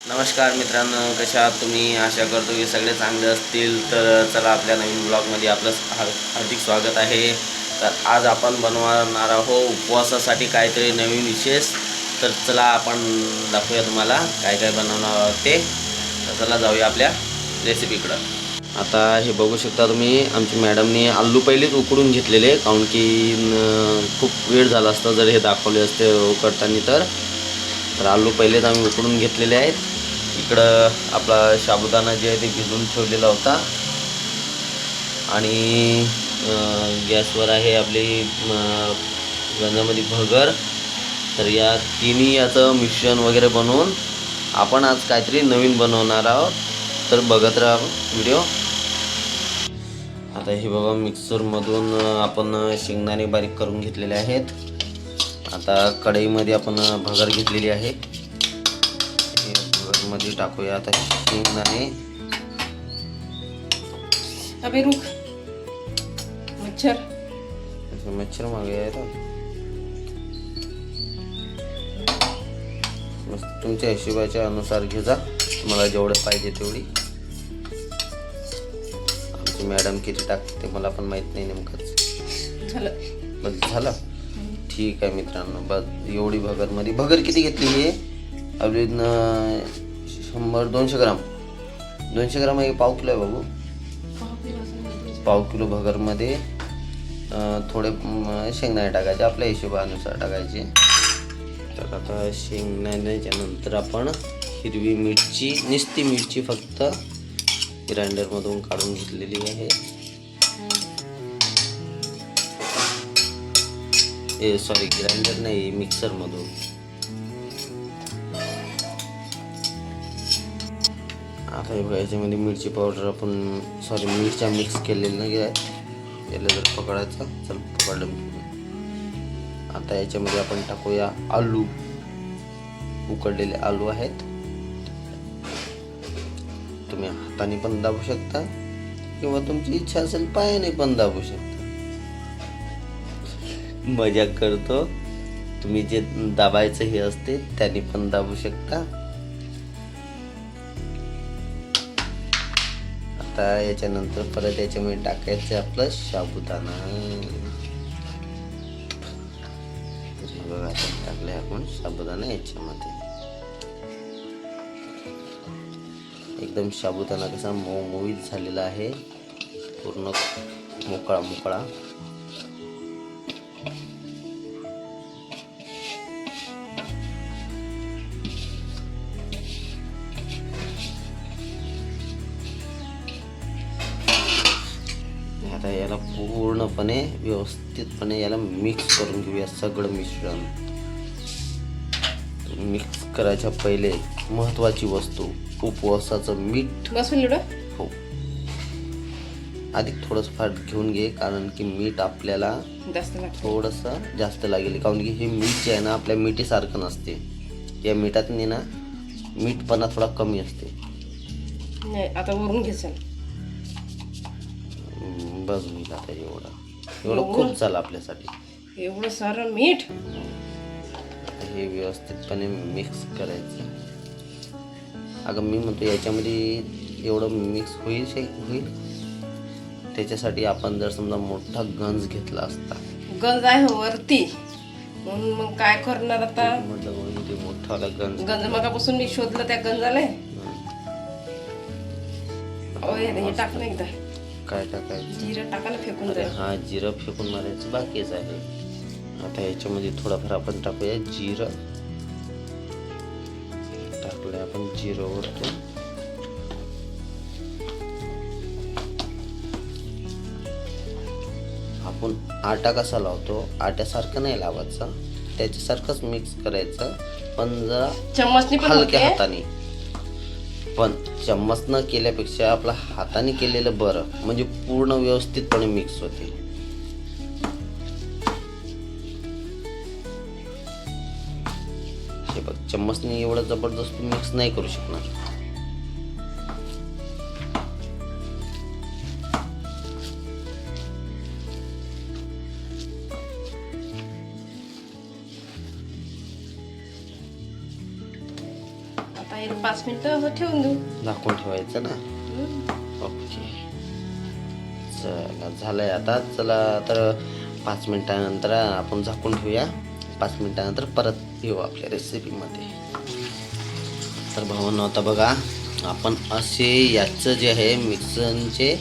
नमस्कार मित्रांनो, कशा आहात तुम्ही? आशा करतो की सगळे चांगले असतील. तर चला, आपल्या नवीन ब्लॉगमध्ये आपलं हार्दिक स्वागत आहे. तर आज आपण बनवणार आहोत उपवासासाठी काहीतरी नवीन विशेष. तर चला आपण दाखवूया तुम्हाला काय काय बनवणार आहोत ते. तर चला जाऊया आपल्या रेसिपीकडं. आता हे बघू शकता तुम्ही, आमची मॅडमने आलू पहिलेच उकडून घेतलेले, काऊन की खूप वेळ झाला असता जर हे दाखवले असते उकडताना. तर आलू पहिलेच आम्ही उकडून घेतलेले आहेत. इकडं आपला साबुदाणा जे आहे ते भिजवून ठेवलेला होता आणि गॅसवर आहे आपली गंजामध्ये भगर. तर या तिन्ही याचं मिश्रण वगैरे बनवून आपण आज काहीतरी नवीन बनवणार आहोत. तर बघत राहा व्हिडिओ. आता हे बघा, मिक्सरमधून आपण शेंगदाणे बारीक करून घेतलेले आहेत. आता कढईमध्ये आपण भगर घेतलेली आहे. मध्ये टाकूया आता शेंगदाणे. अबे रुक, मच्छर मच्छर मागे आहे तर तुमच्या हिशोबाच्या अनुसार घे जा, तुम्हाला जेवढं पाहिजे तेवढी. आमची मॅडम किती टाकते ते मला पण माहित नाही नेमकंच. बस झालं, ठीक आहे मित्रांनो. बस एवढी भगरमध्ये. भगर किती घेतली आहे आपली? 100-200 ग्राम. 200 ग्राम आहे, पाव किलो आहे बाबू. पाव किलो भगरमध्ये थोडे शेंगदाणे टाकायचे, आपल्या हिशोबानुसार टाकायचे. तर आता शेंगदाण्याच्या नंतर आपण हिरवी मिरची, नुसती मिरची फक्त ग्राइंडरमधून काढून घेतलेली आहे. सॉरी, ग्राइंडर नाही, मिक्सरमधून. आता हे बघा, याच्यामध्ये मिरची पावडर आपण मिरच्या मिक्स केलेल्या नाही आहे. याला जर पकडायचं, चल पकडलं. आता याच्यामध्ये आपण टाकूया आलू. उकडलेले आलू आहेत. तुम्ही हाताने पण दाबू शकता किंवा तुमची इच्छा असेल पायाने पण दाबू शकता. मजाक करतो. तुम्ही जे दाबायचं हे असते त्याने पण दाबू शकता. आता याच्यानंतर परत याच्यामध्ये टाकायचं आपलं साबुदाणा. तर बघा, टाकले आपण साबुदाणा याच्यामध्ये. एकदम साबुदाणा कसा मऊमऊत झालेला आहे, पूर्ण मोकळा मोकळा. आता याला पूर्णपणे व्यवस्थितपणे याला मिक्स करून घेऊया सगळं मिश्रण. मिक्स करायच्या पहिले महत्वाची वस्तू, उपवासाचं मीठ. हो, आधी थोडंसं फार घेऊन घे, कारण की मीठ आपल्याला थोडंसं जास्त लागेल. कारण की हे मीठ जे आहे ना, आपल्या मिठीसारखं नसते. या मिठात ना मीठपणा थोडा कमी असते. आता वरून घ्यायचं. बस मीठ आता एवढं खूप झालं आपल्यासाठी. एवढं सारं मीठ हे व्यवस्थितपणे मिक्स करायचं. अगं मी म्हणतो याच्यामध्ये एवढं मिक्स होईल त्याच्यासाठी आपण जर समजा मोठा गंज घेतला असता. गंज आहे वरती, म्हणून मग काय करणार आता? म्हटलं मोठाला गंज मगापासून मी शोधलं त्या गंजाला. हे टाक ना एकदा. काय टाकायचं? जिरं टाकायला फेकून जाईल. हा, जिरं फेकून मारायचं बाकीच आहे. आता याच्यामध्ये थोडाफार आपण टाकूया जिरं. टाकलंय आपण जिरं वरतून. आपण आटा कसा लावतो, आट्यासारखं नाही लावायचं, त्याच्यासारखंच मिक्स करायचं, पण जरा चम्मचनी हलक्या हाताने. पण चम्मच न केल्यापेक्षा आपल्या हाताने केलेलं बरं, म्हणजे पूर्ण व्यवस्थितपणे मिक्स होते. हे बघ, चम्मचने एवढं जबरदस्त मिक्स नाही करू शकणार. आता हे 5 मिनिटं ठेवून देऊ. झाकून ठेवायचं ना. ओके, चला झालंय आता. चला तर 5 मिनिटानंतर आपण झाकून ठेवूया. 5 मिनिटानंतर परत येऊ आपल्या रेसिपीमध्ये. तर भावांनो, आता बघा आपण असे याचं जे आहे मिक्सरचे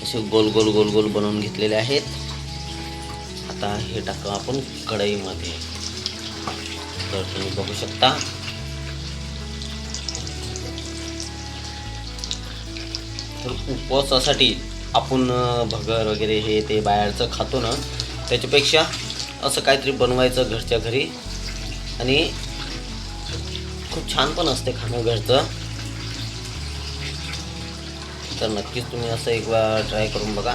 असे गोल गोल गोल गोल बनवून घेतलेले आहेत. आता हे टाकू आपण कढईमध्ये. तर तुम्ही बघू शकता तर उपवासासाठी आपण भगर वगैरे हे ते बाहेरचं खातो ना, त्याच्यापेक्षा असं काहीतरी बनवायचं घरच्या घरी. आणि खूप छान पण असते खाणं घरचं. तर नक्कीच तुम्ही असं एक वेळा ट्राय करून बघा.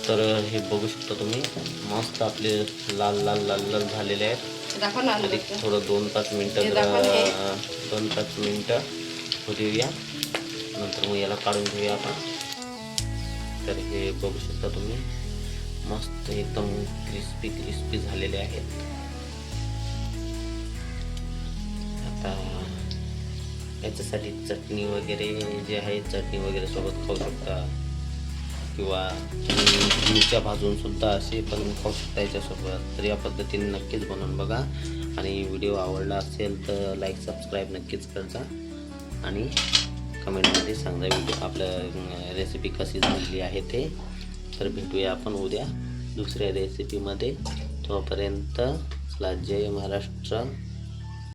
तर हे बघू शकता तुम्ही, मस्त आपले लाल लाल लाल लाल झालेले आहेत. दाखव ना. आणि थोडं 2-5 मिनटं हे दाखव ना हे. 2-5 मिनटं होऊ देऊया. नंतर मग याला काढून घेऊया आपण. तर हे बघू शकता तुम्ही, मस्त एकदम क्रिस्पी क्रिस्पी झालेले आहेत. आता याच्यासाठी चटणी वगैरे जे आहे, चटणी वगैरे सोबत खाऊ शकता, किंवा मिरच्या भाजून सुद्धा असे पण खाऊ शकता याच्यासोबत. तर या पद्धतीने नक्कीच बनवून बघा. आणि व्हिडिओ आवडला असेल तर लाईक सबस्क्राईब नक्कीच करजा. आणि कमेंटमध्ये सांगा व्हिडिओ आपल्या रेसिपी कशी झालेली आहे ते. तर भेटूया आपण उद्या दुसऱ्या रेसिपीमध्ये. तोपर्यंत चला, जय महाराष्ट्र.